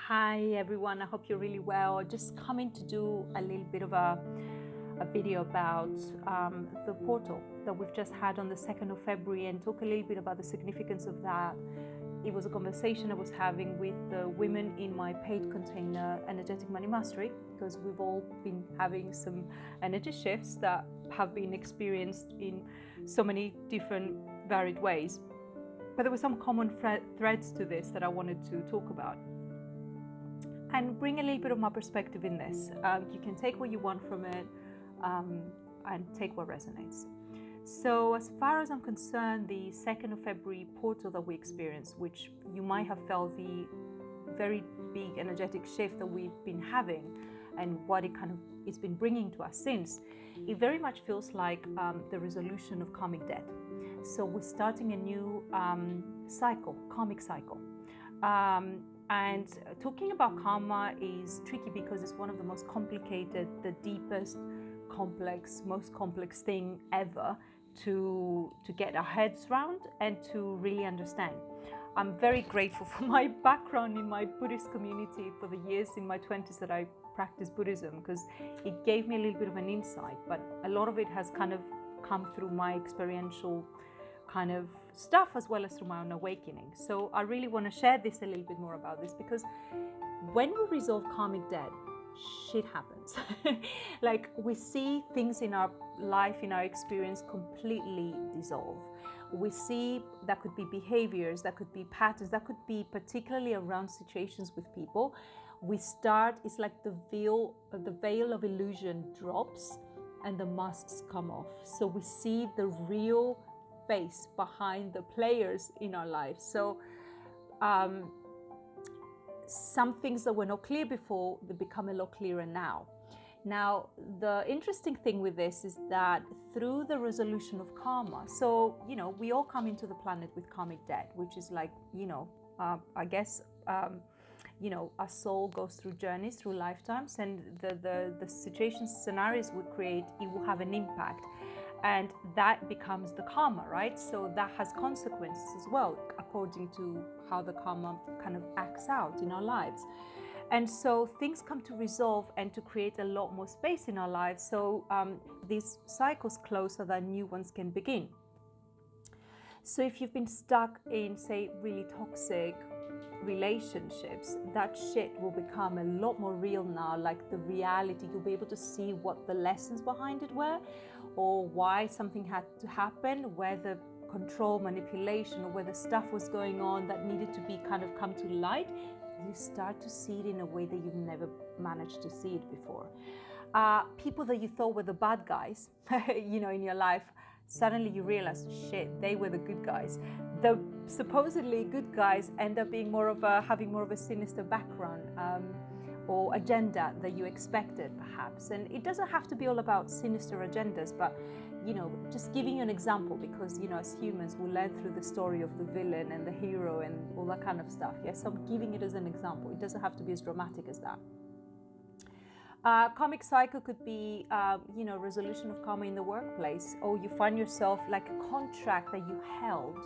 Hi everyone, I hope you're really well. Just coming to do a little bit of a video about the portal that we've just had on the 2nd of February and talk a little bit about the significance of that. It was a conversation I was having with the women in my paid container Energetic Money Mastery, because we've all been having some energy shifts that have been experienced in so many different varied ways. But there were some common threads to this that I wanted to talk about and bring a little bit of my perspective in this. You can take what you want from it and take what resonates. So as far as I'm concerned, the 2nd of February portal that we experienced, which you might have felt the very big energetic shift that we've been having and what it's been bringing to us since, it very much feels like the resolution of karmic debt. So we're starting a new cycle, karmic cycle. And talking about karma is tricky because it's one of the most complicated, the deepest, most complex thing ever to get our heads around and to really understand. I'm very grateful for my background in my Buddhist community for the years in my 20s that I practiced Buddhism, because it gave me a little bit of an insight, but a lot of it has kind of come through my experiential kind of stuff as well as through my own awakening. So I really want to share this a little bit more about this, because when we resolve karmic debt, shit happens. Like, we see things in our life, in our experience, completely dissolve. We see that could be behaviors, that could be patterns, that could be particularly around situations with people. It's like the veil of illusion drops and the masks come off. So we see the real face behind the players in our lives. So some things that were not clear before, they become a lot clearer now. Now, the interesting thing with this is that through the resolution of karma, so, we all come into the planet with karmic debt, which is like, I guess, our soul goes through journeys, through lifetimes, and the situations, scenarios we create, it will have an impact. And that becomes the karma, right? So that has consequences as well, according to how the karma kind of acts out in our lives. And so things come to resolve and to create a lot more space in our lives. So these cycles close so that new ones can begin. So if you've been stuck in, say, really toxic relationships, that shit will become a lot more real now. Like, the reality, you'll be able to see what the lessons behind it were, or why something had to happen, where the control, manipulation, or where the stuff was going on that needed to be kind of come to light. You start to see it in a way that you've never managed to see it before. People that you thought were the bad guys, in your life, suddenly you realize, shit, they were the good guys. The supposedly good guys end up being having more of a sinister background or agenda that you expected, perhaps. And it doesn't have to be all about sinister agendas, but just giving you an example, because as humans we learn through the story of the villain and the hero and all that kind of stuff. Yes, so I'm giving it as an example. It doesn't have to be as dramatic as that. Karmic cycle could be, resolution of karma in the workplace, or you find yourself like a contract that you held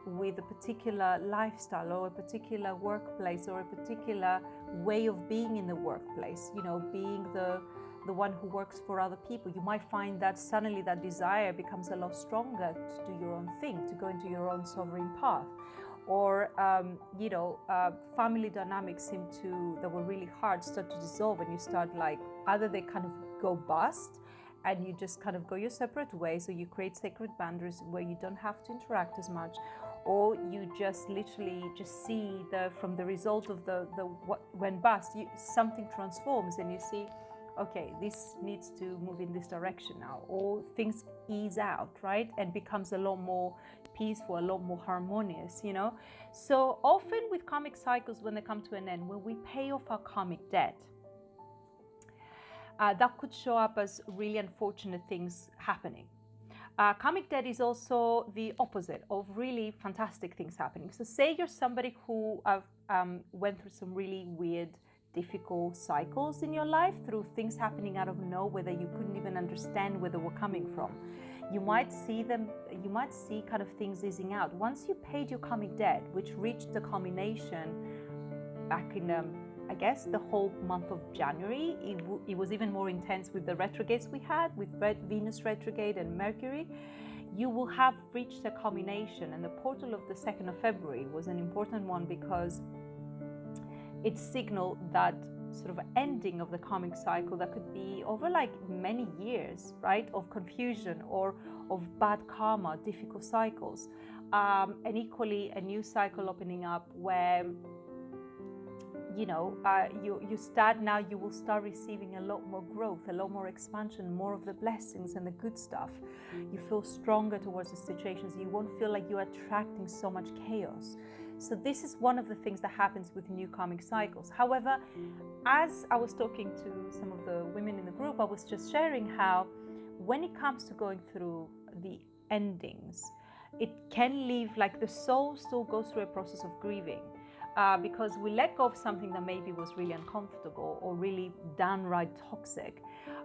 with a particular lifestyle or a particular workplace or a particular way of being in the workplace, being the one who works for other people. You might find that suddenly that desire becomes a lot stronger to do your own thing, to go into your own sovereign path. Or, family dynamics that were really hard start to dissolve, and you start like, either they kind of go bust and you just kind of go your separate ways, or you create sacred boundaries where you don't have to interact as much, or you just literally just see from the result of what went bust, something transforms and you see, okay, this needs to move in this direction now, or things ease out, right? And becomes a lot more peaceful, a lot more harmonious, So often with karmic cycles, when they come to an end, when we pay off our karmic debt, that could show up as really unfortunate things happening. Karmic debt is also the opposite of really fantastic things happening. So say you're somebody who went through some really weird, difficult cycles in your life, through things happening out of nowhere that you couldn't even understand where they were coming from. You might see kind of things easing out. Once you paid your karmic debt, which reached the culmination back in I guess, the whole month of January. It was even more intense with the retrogrades we had, with Venus retrograde and Mercury. You will have reached a culmination, and the portal of the 2nd of February was an important one because it signaled that sort of ending of the karmic cycle that could be over like many years, right, of confusion or of bad karma, difficult cycles, and equally a new cycle opening up where you will start receiving a lot more growth, a lot more expansion, more of the blessings and the good stuff. You feel stronger towards the situations. You won't feel like you're attracting so much chaos. So this is one of the things that happens with new karmic cycles. However, as I was talking to some of the women in the group, I was just sharing how when it comes to going through the endings, it can leave, like, the soul still goes through a process of grieving. Because we let go of something that maybe was really uncomfortable or really downright toxic.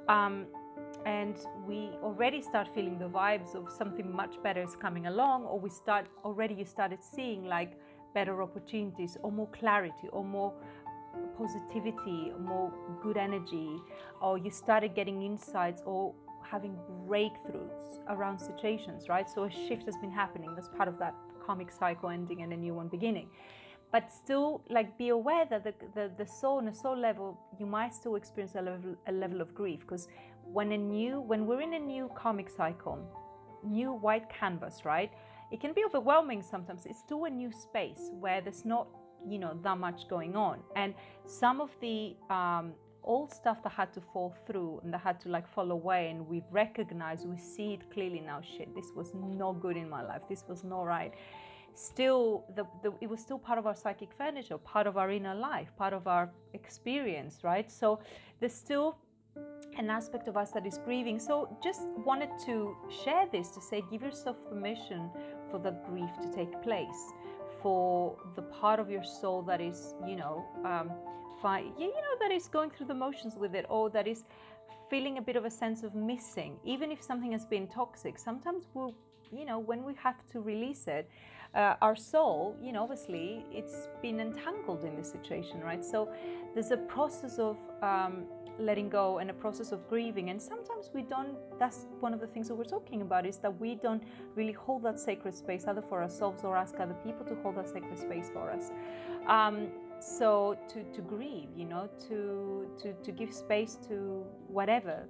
And we already start feeling the vibes of something much better is coming along, or you started seeing like better opportunities or more clarity or more positivity, more good energy, or you started getting insights or having breakthroughs around situations, right? So a shift has been happening. That's part of that karmic cycle ending and a new one beginning. But still, like, be aware that the soul, on a soul level, you might still experience a level of grief, because when we're in a new karmic cycle, new white canvas, right? It can be overwhelming sometimes. It's still a new space where there's not, that much going on, and some of the old stuff that had to fall through and that had to like fall away, and we see it clearly now. Shit, this was not good in my life. This was not right. Still, it was still part of our psychic furniture, part of our inner life, part of our experience, right? So there's still an aspect of us that is grieving. So just wanted to share this to say, give yourself permission for the grief to take place, for the part of your soul that is, that is going through the motions with it, or that is feeling a bit of a sense of missing. Even if something has been toxic, sometimes we'll, when we have to release it, our soul, obviously it's been entangled in this situation, right? So there's a process of letting go and a process of grieving, and sometimes we don't. That's one of the things that we're talking about, is that we don't really hold that sacred space either for ourselves or ask other people to hold that sacred space for us. So to grieve, to give space to whatever,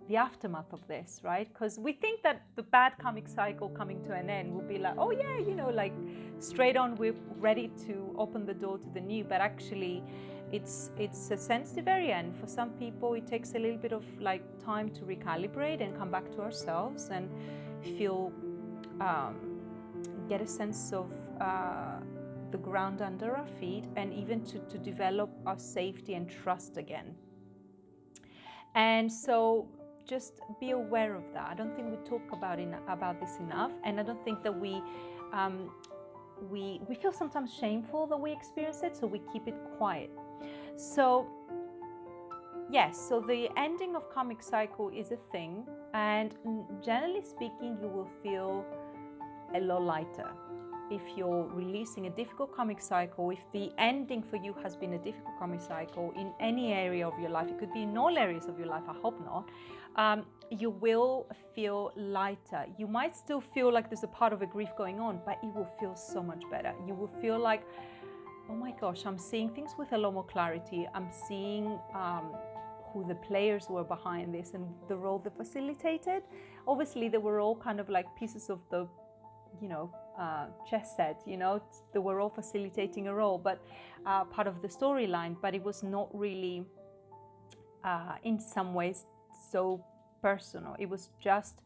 the aftermath of this, right? Because we think that the bad karmic cycle coming to an end will be like, oh yeah, like straight on, we're ready to open the door to the new. But actually, it's a sensitive area, and for some people, it takes a little bit of like time to recalibrate and come back to ourselves and feel, get a sense of the ground under our feet, and even to develop our safety and trust again. And so just be aware of that. I don't think we talk about this enough, and I don't think that we feel sometimes shameful that we experience it, so we keep it quiet. So yes, so the ending of karmic cycle is a thing, and generally speaking, you will feel a lot lighter if you're releasing a difficult karmic cycle. If the ending for you has been a difficult karmic cycle in any area of your life, it could be in all areas of your life, I hope not, you will feel lighter. You might still feel like there's a part of a grief going on, but it will feel so much better. You will feel like, oh my gosh, I'm seeing things with a lot more clarity. I'm seeing who the players were behind this and the role they facilitated. Obviously, they were all kind of like pieces of the chess set, they were all facilitating a role, but part of the storyline, but it was not really in some ways so personal. It was just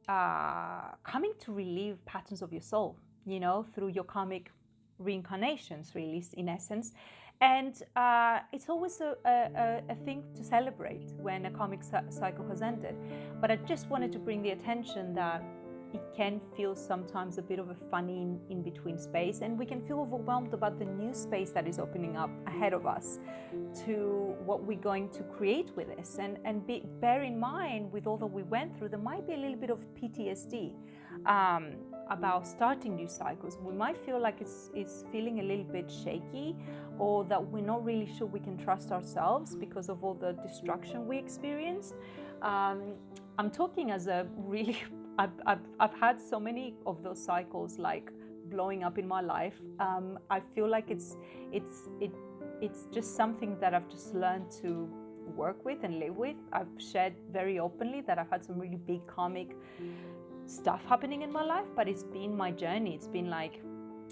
coming to relieve patterns of your soul, through your karmic reincarnations, really, in essence. And it's always a thing to celebrate when a karmic cycle has ended. But I just wanted to bring the attention that it can feel sometimes a bit of a funny in-between space, and we can feel overwhelmed about the new space that is opening up ahead of us to what we're going to create with this. And bear in mind, with all that we went through, there might be a little bit of PTSD about starting new cycles. We might feel like it's feeling a little bit shaky, or that we're not really sure we can trust ourselves because of all the destruction we experienced. I'm talking as a really, I've had so many of those cycles like blowing up in my life. I feel like it's just something that I've just learned to work with and live with. I've shared very openly that I've had some really big karmic stuff happening in my life, but it's been my journey. It's been like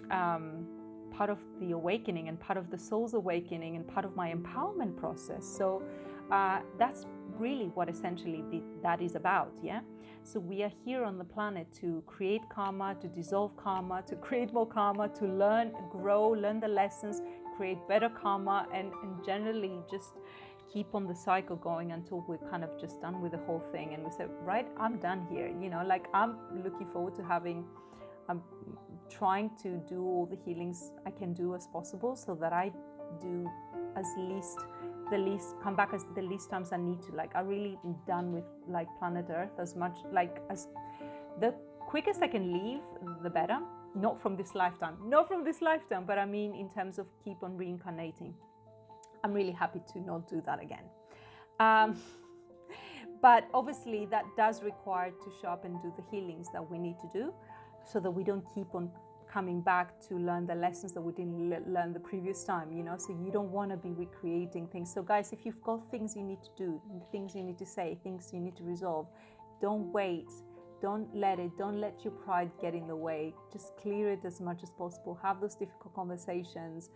part of the awakening and part of the soul's awakening and part of my empowerment process. So that's really what essentially that is about, yeah? So we are here on the planet to create karma, to dissolve karma, to create more karma, to learn, grow, learn the lessons, create better karma, and generally just keep on the cycle going until we're kind of just done with the whole thing. And we said, right, I'm done here. You know, like I'm looking forward to I'm trying to do all the healings I can do as possible so that I do come back as the least times I need to. Like I really am done with like planet Earth as much, like as the quickest I can leave, the better. Not from this lifetime, but I mean in terms of keep on reincarnating. I'm really happy to not do that again. But obviously that does require to show up and do the healings that we need to do so that we don't keep on coming back to learn the lessons that we didn't learn the previous time, you know. So you don't want to be recreating things. So guys, if you've got things you need to do, things you need to say, things you need to resolve, don't wait. Don't let your pride get in the way. Just clear it as much as possible. Have those difficult conversations.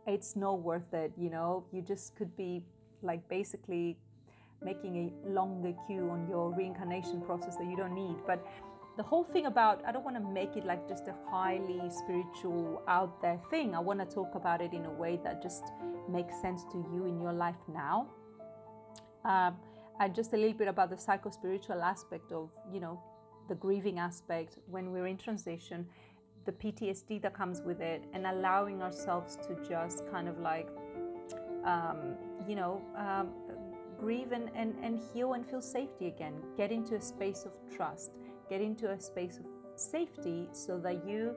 It's not worth it, you know. You just could be like basically making a longer queue on your reincarnation process that you don't need. But the whole thing about, I don't want to make it like just a highly spiritual out there thing. I want to talk about it in a way that just makes sense to you in your life now. And just a little bit about the psycho-spiritual aspect of, you know, the grieving aspect when we're in transition, the PTSD that comes with it, and allowing ourselves to just kind of like, grieve and heal and feel safety again. Get into a space of trust, get into a space of safety so that you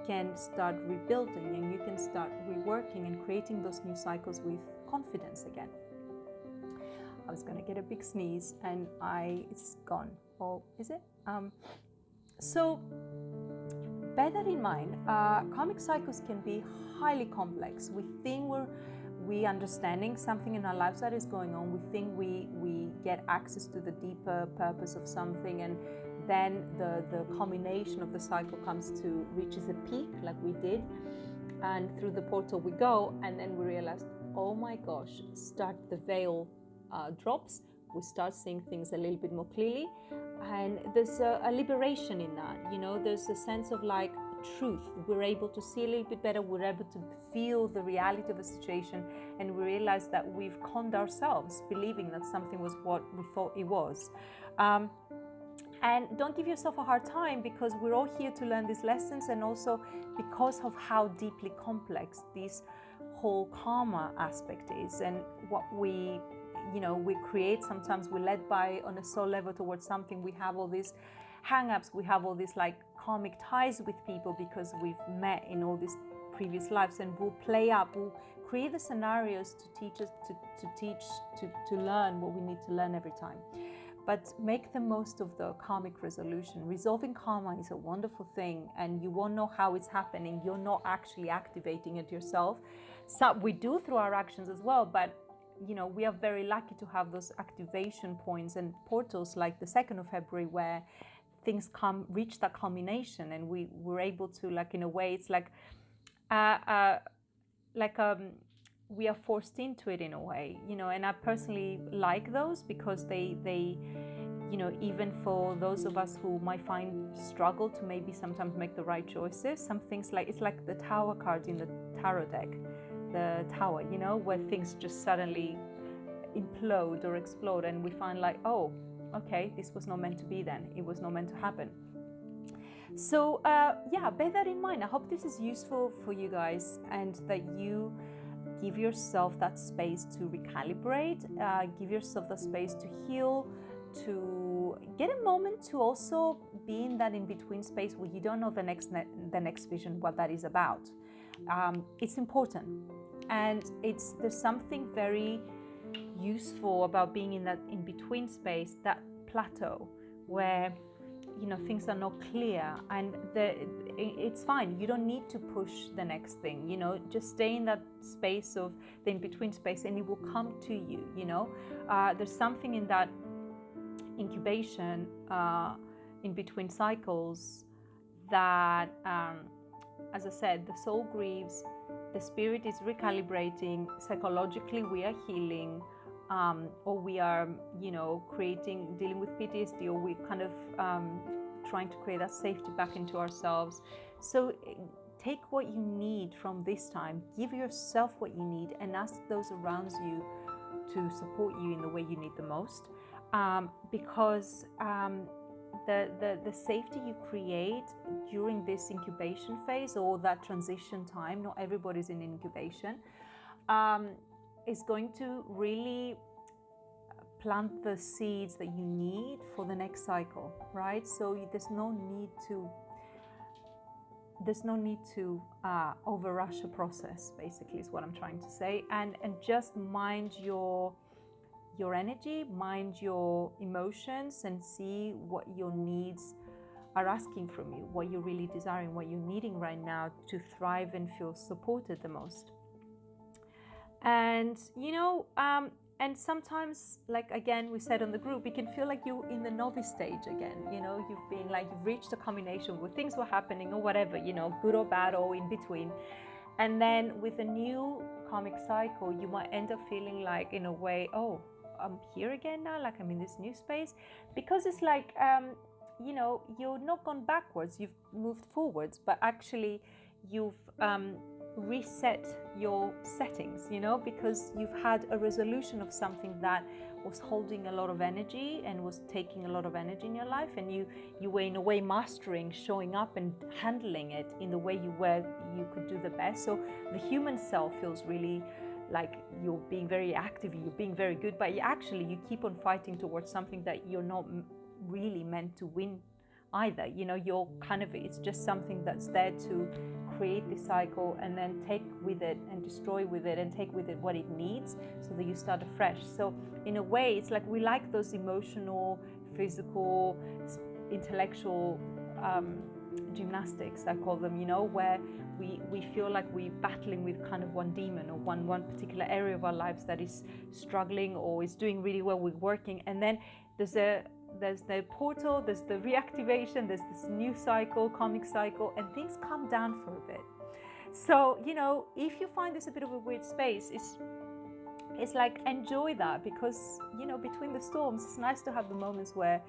can start rebuilding and you can start reworking and creating those new cycles with confidence again. I was gonna get a big sneeze and it's gone. Or is it? So bear that in mind. Karmic cycles can be highly complex. We think we understanding something in our lives that is going on. We think we get access to the deeper purpose of something, and then the culmination of the cycle reaches a peak like we did, and through the portal we go, and then we realize, oh my gosh, the veil drops. We start seeing things a little bit more clearly, and there's a liberation in that. You know, there's a sense of like truth. We're able to see a little bit better. We're able to feel the reality of a situation, and we realize that we've conned ourselves believing that something was what we thought it was. And don't give yourself a hard time, because we're all here to learn these lessons, and also because of how deeply complex this whole karma aspect is, and what we create. Sometimes we're led by on a soul level towards something. We have all these hang-ups, we have all these like karmic ties with people because we've met in all these previous lives, and we'll create the scenarios to teach us to learn what we need to learn every time. But make the most of the karmic resolution. Resolving karma is a wonderful thing, and you won't know how it's happening. You're not actually activating it yourself. So we do through our actions as well, but you know, we are very lucky to have those activation points and portals like the 2nd of February where things reach that culmination, and we were able to, like, in a way, it's like we are forced into it in a way, you know. And I personally like those because they you know, even for those of us who might struggle to maybe sometimes make the right choices, some things like, it's like the Tower card in the tarot deck, the Tower, you know, where things just suddenly implode or explode, and we find like, oh, okay, this was not meant to be then, it was not meant to happen. So yeah, bear that in mind. I hope this is useful for you guys, and that you give yourself that space to recalibrate, give yourself the space to heal, to get a moment to also be in that in-between space where you don't know the next vision, what that is about. It's important. And there's something very useful about being in that in-between space, that plateau where, you know, things are not clear, and it's fine. You don't need to push the next thing, you know, just stay in that space of the in-between space and it will come to you, you know. There's something in that incubation, in between cycles, that, as I said, the soul grieves, the spirit is recalibrating, psychologically we are healing, or we are, you know, dealing with PTSD, or we kind of trying to create that safety back into ourselves. So take what you need from this time, give yourself what you need, and ask those around you to support you in the way you need the most, because the safety you create during this incubation phase, or that transition time, not everybody's in incubation, is going to really plant the seeds that you need for the next cycle, right? So there's no need to overrush a process, basically, is what I'm trying to say, and just mind your energy, mind your emotions, and see what your needs are asking from you, what you're really desiring, what you're needing right now to thrive and feel supported the most. And, you know, and sometimes, like, again, we said on the group, it can feel like you're in the novice stage again, you know, you've reached a combination where things were happening or whatever, you know, good or bad or in between. And then with a new karmic cycle, you might end up feeling like, in a way, oh, I'm here again now, like I'm in this new space, because it's like, you know, you're not gone backwards, you've moved forwards, but actually you've reset your settings, you know, because you've had a resolution of something that was holding a lot of energy and was taking a lot of energy in your life, and you were in a way mastering, showing up and handling it in the way you could do the best. So the human self feels really like you're being very active, you're being very good, but you keep on fighting towards something that you're not really meant to win either. You know, you're kind of, it's just something that's there to create this cycle and then take with it and destroy with it and take with it what it needs so that you start afresh. So in a way, it's like we like those emotional, physical, intellectual gymnastics, I call them, you know, where we feel like we're battling with kind of one demon or one particular area of our lives that is struggling or is doing really well with working. And then there's the portal, there's the reactivation, there's this new cycle, karmic cycle, and things calm down for a bit. So, you know, if you find this a bit of a weird space, it's like, enjoy that, because, you know, between the storms, it's nice to have the moments where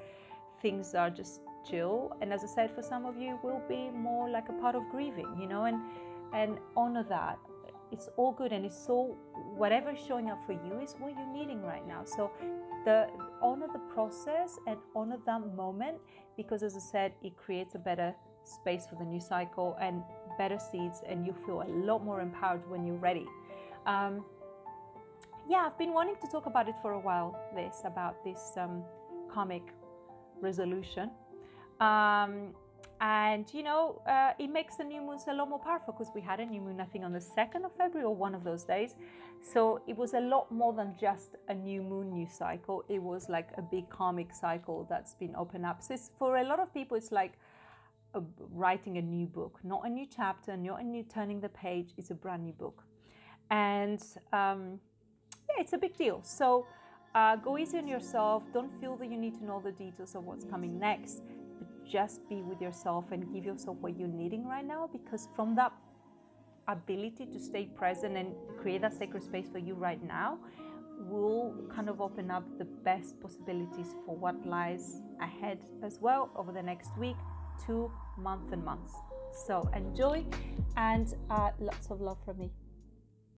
things are just chill. And as I said, for some of you, it will be more like a part of grieving, you know, and honor that. It's all good, and it's all, whatever's showing up for you is what you're needing right now. So honor the process and honor that moment, because as I said, it creates a better space for the new cycle and better seeds, and you feel a lot more empowered when you're ready. Yeah, I've been wanting to talk about it for a while, about this karmic resolution. And, you know, it makes the new moons a lot more powerful, because we had a new moon, I think, on the 2nd of February or one of those days. So it was a lot more than just a new moon, new cycle. It was like a big karmic cycle that's been opened up. So for a lot of people, it's like writing a new book, not a new chapter, not a new turning the page. It's a brand new book. And yeah, it's a big deal. So go easy on yourself. Don't feel that you need to know the details of what's coming next. Just be with yourself and give yourself what you're needing right now, because from that ability to stay present and create that sacred space for you right now will kind of open up the best possibilities for what lies ahead as well over the next week, 2 months and months. So enjoy, and lots of love from me.